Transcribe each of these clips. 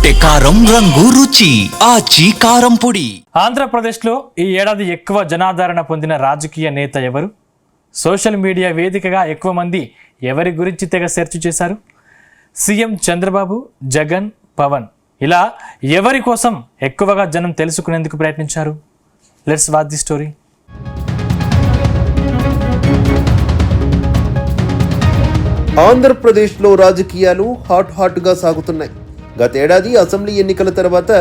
ఎర్రగొట్టే కారం రంగు రుచి ఆచి కారం పొడి. ఆంధ్రప్రదేశ్లో ఈ ఏడాది ఎక్కువ జనాదరణ పొందిన రాజకీయ నేత ఎవరు? సోషల్ మీడియా వేదికగా ఎక్కువ మంది ఎవరి గురించి తెగ సెర్చ్ చేశారు? సీఎం చంద్రబాబు, జగన్, పవన్, ఇలా ఎవరి కోసం ఎక్కువగా జనం తెలుసుకునేందుకు ప్రయత్నించారు? Let's watch the story. ఆంధ్రప్రదేశ్లో రాజకీయాలు హాట్గా సాగుతున్నాయి. గతేడాది అసెంబ్లీ ఎన్నికల తర్వాత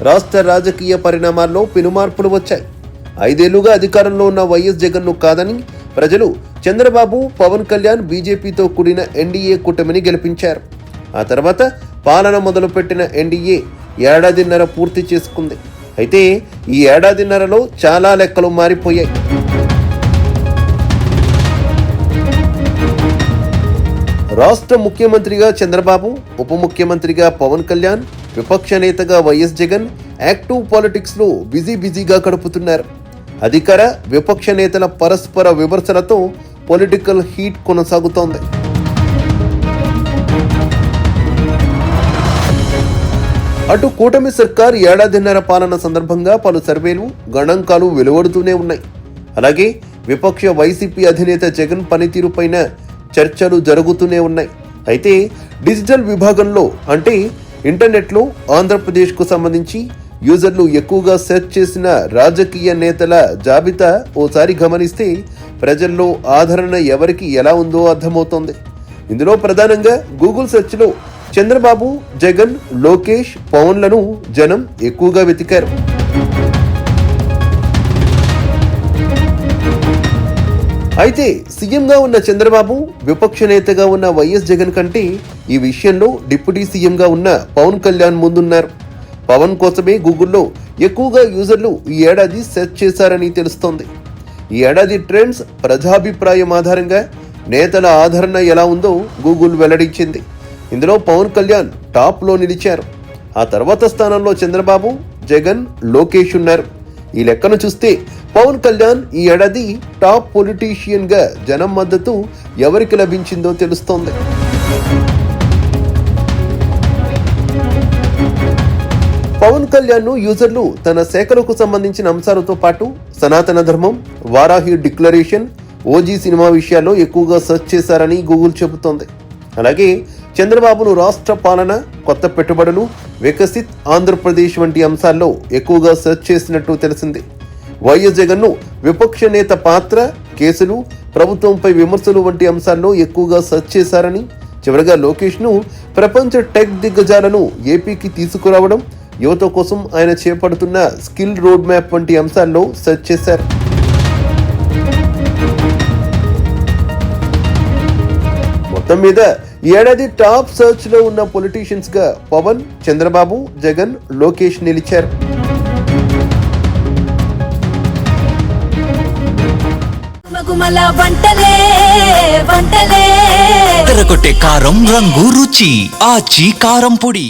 రాష్ట్ర రాజకీయ పరిణామాల్లో పెనుమార్పులు వచ్చాయి. 5 ఏళ్లుగా అధికారంలో ఉన్న వైఎస్ జగన్ను కాదని ప్రజలు చంద్రబాబు, పవన్ కళ్యాణ్ బీజేపీతో కూడిన ఎన్డీఏ కూటమిని గెలిపించారు. ఆ తర్వాత పాలన మొదలుపెట్టిన ఎన్డీఏ ఏడాదిన్నర పూర్తి చేసుకుంది. అయితే ఈ ఏడాదిన్నరలో చాలా లెక్కలు మారిపోయాయి. రాష్ట్ర ముఖ్యమంత్రిగా చంద్రబాబు, ఉప ముఖ్యమంత్రిగా పవన్ కళ్యాణ్, విపక్ష నేతగా వైఎస్ జగన్ యాక్టివ్ పాలిటిక్స్లో బిజీగా గడుపుతున్నారు. అధికార, విపక్ష నేతల పరస్పర విమర్శలతో పొలిటికల్ హీట్ కొనసాగుతోంది. అటు కూటమి సర్కార్ ఏడాదిన్నర పాలన సందర్భంగా పలు సర్వేలు, గణాంకాలు వెలువడుతూనే ఉన్నాయి. అలాగే విపక్ష వైసీపీ అధినేత జగన్ పనితీరుపైన చర్చలు జరుగుతూనే ఉన్నాయి. అయితే డిజిటల్ విభాగంలో అంటే ఇంటర్నెట్లో ఆంధ్రప్రదేశ్కు సంబంధించి యూజర్లు ఎక్కువగా సెర్చ్ చేసిన రాజకీయ నేతల జాబితా ఓసారి గమనిస్తే ప్రజల్లో ఆదరణ ఎవరికి ఎలా ఉందో అర్థమవుతోంది. ఇందులో ప్రధానంగా గూగుల్ సెర్చ్లో చంద్రబాబు, జగన్, లోకేష్, పవన్లను జనం ఎక్కువగా వెతికారు. అయితే సీఎంగా ఉన్న చంద్రబాబు, విపక్ష నేతగా ఉన్న వైఎస్ జగన్ కంటే ఈ విషయంలో డిప్యూటీ సీఎంగా ఉన్న పవన్ కళ్యాణ్ ముందున్నారు. పవన్ కోసమే గూగుల్లో ఎక్కువగా యూజర్లు ఈ ఏడాది సెర్చ్ చేశారని తెలుస్తోంది. ఈ ఏడాది ట్రెండ్స్, ప్రజాభిప్రాయం ఆధారంగా నేతల ఆదరణ ఎలా ఉందో గూగుల్ వెల్లడించింది. ఇందులో పవన్ కళ్యాణ్ టాప్లో నిలిచారు. ఆ తర్వాత స్థానంలో చంద్రబాబు, జగన్, లోకేష్ ఉన్నారు. ఈ లెక్కను చూస్తే పవన్ కళ్యాణ్ ఈ ఏడాది టాప్ పొలిటీషియన్ గా జనం మద్దతు ఎవరికి లభించిందో తెలుస్తోంది. పవన్ కళ్యాణ్ ను యూజర్లు తన శాఖలకు సంబంధించిన అంశాలతో పాటు సనాతన ధర్మం, వారాహి డిక్లరేషన్, ఓజీ సినిమా విషయాల్లో ఎక్కువగా సెర్చ్ చేశారని గూగుల్ చెబుతోంది. అలాగే చంద్రబాబును రాష్ట్ర పాలన, కొత్త పెట్టుబడులు, వికసిత్ ఆంధ్రప్రదేశ్ వంటి అంశాల్లో ఎక్కువగా సెర్చ్ చేసినట్టు తెలిసింది. వైఎస్ జగన్ను విపక్ష నేత పాత్ర, కేసులు, ప్రభుత్వంపై విమర్శలు వంటి అంశాల్లో ఎక్కువగా సెర్చ్ చేశారని, చివరగా లోకేష్ను ప్రపంచ టెక్ దిగ్గజాలను ఏపీకి తీసుకురావడం, యువత కోసం ఆయన చేపడుతున్న స్కిల్ రోడ్ మ్యాప్ వంటి అంశాల్లో సెర్చ్ చేశారు. మొత్తం మీద ఈ ఏడాది టాప్ సర్చ్ లో ఉన్న పొలిటీషియన్స్ గా పవన్, చంద్రబాబు, జగన్, లోకేష్ నిలిచారు. ఎర్రగొట్టే కారం రంగు రుచి ఆచి కారం పొడి.